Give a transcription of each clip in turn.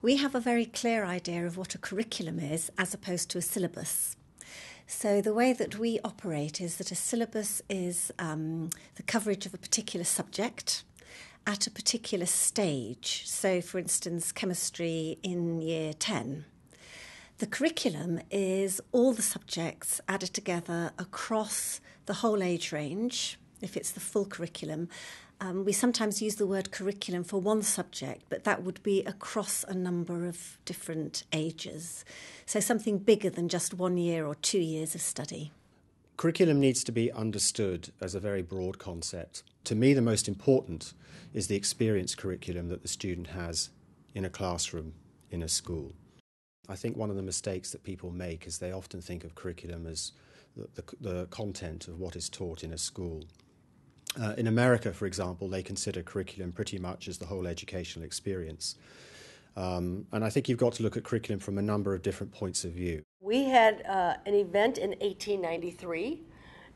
We have a very clear idea of what a curriculum is as opposed to a syllabus. So the way that we operate is that a syllabus is the coverage of a particular subject at a particular stage. So, for instance, chemistry in year 10. The curriculum is all the subjects added together across the whole age range, if it's the full curriculum. We sometimes use the word curriculum for one subject, but that would be across a number of different ages. So something bigger than just 1 year or 2 years of study. Curriculum needs to be understood as a very broad concept. To me, the most important is the experience curriculum that the student has in a classroom, in a school. I think one of the mistakes that people make is they often think of curriculum as the content of what is taught in a school. In America, for example, they consider curriculum pretty much as the whole educational experience. And I think you've got to look at curriculum from a number of different points of view. We had an event in 1893.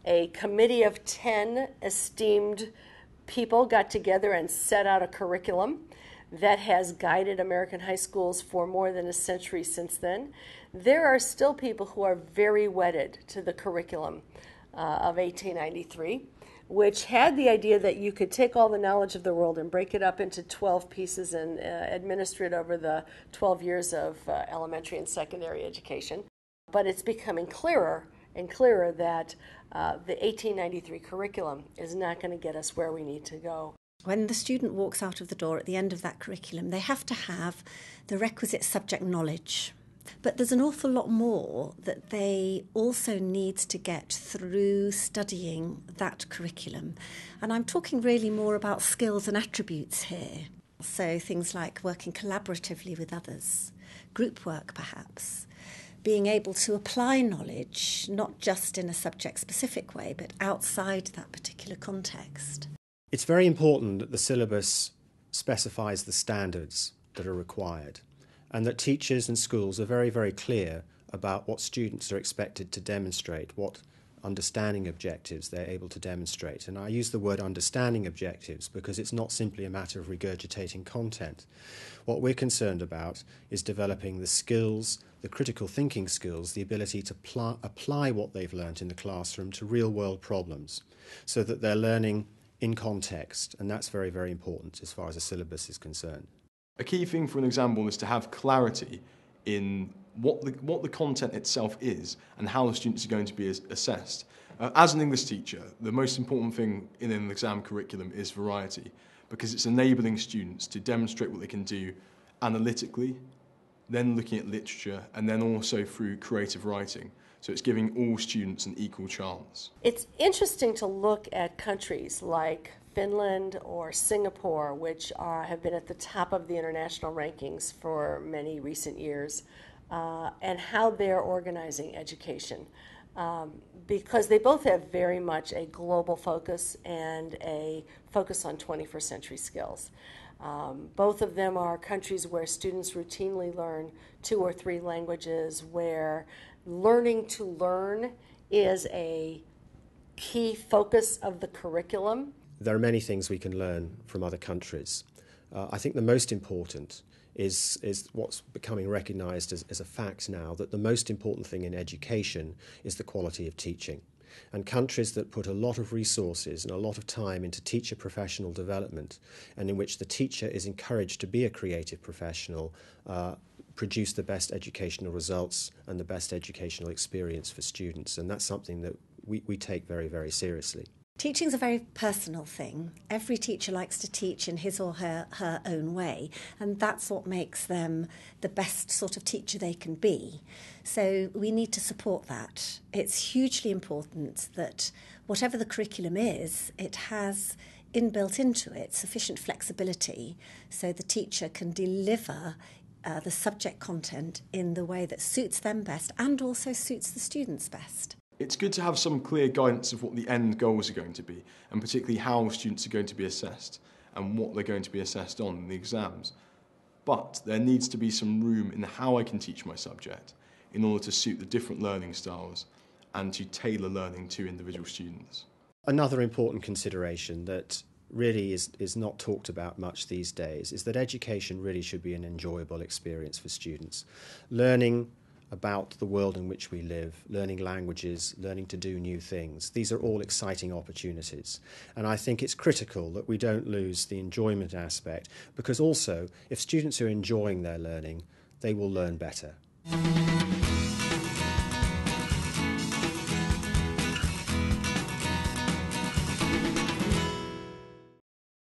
A committee of 10 esteemed people got together and set out a curriculum that has guided American high schools for more than a century since then. There are still people who are very wedded to the curriculum of 1893, which had the idea that you could take all the knowledge of the world and break it up into 12 pieces and administer it over the 12 years of elementary and secondary education. But it's becoming clearer and clearer that the 1893 curriculum is not going to get us where we need to go. When the student walks out of the door at the end of that curriculum, they have to have the requisite subject knowledge. But there's an awful lot more that they also need to get through studying that curriculum. And I'm talking really more about skills and attributes here. So things like working collaboratively with others, group work perhaps, being able to apply knowledge, not just in a subject-specific way, but outside that particular context. It's very important that the syllabus specifies the standards that are required, and that teachers and schools are very, very clear about what students are expected to demonstrate, what understanding objectives they're able to demonstrate. And I use the word understanding objectives because it's not simply a matter of regurgitating content. What we're concerned about is developing the skills, the critical thinking skills, the ability to apply what they've learnt in the classroom to real-world problems, so that they're learning in context, and that's very, very important as far as a syllabus is concerned. A key thing for an example is to have clarity in what the content itself is and how the students are going to be assessed. As an English teacher, the most important thing in an exam curriculum is variety, because it's enabling students to demonstrate what they can do analytically, then looking at literature, and then also through creative writing. So it's giving all students an equal chance. It's interesting to look at countries like Finland or Singapore, which have been at the top of the international rankings for many recent years, and how they're organizing education. Because they both have very much a global focus and a focus on 21st century skills. Both of them are countries where students routinely learn 2 or 3 languages, where learning to learn is a key focus of the curriculum. There are many things we can learn from other countries. I think the most important is what's becoming recognised as a fact now, that the most important thing in education is the quality of teaching. And countries that put a lot of resources and a lot of time into teacher professional development, and in which the teacher is encouraged to be a creative professional, produce the best educational results and the best educational experience for students. And that's something that we take very, very seriously. Teaching's a very personal thing. Every teacher likes to teach in his or her own way, and that's what makes them the best sort of teacher they can be. So we need to support that. It's hugely important that whatever the curriculum is, it has inbuilt into it sufficient flexibility so the teacher can deliver the subject content in the way that suits them best and also suits the students best. It's good to have some clear guidance of what the end goals are going to be, and particularly how students are going to be assessed and what they're going to be assessed on in the exams. But there needs to be some room in how I can teach my subject in order to suit the different learning styles and to tailor learning to individual students. Another important consideration that really is not talked about much these days is that education really should be an enjoyable experience for students. Learning about the world in which we live, learning languages, learning to do new things. These are all exciting opportunities. And I think it's critical that we don't lose the enjoyment aspect, because also if students are enjoying their learning, they will learn better.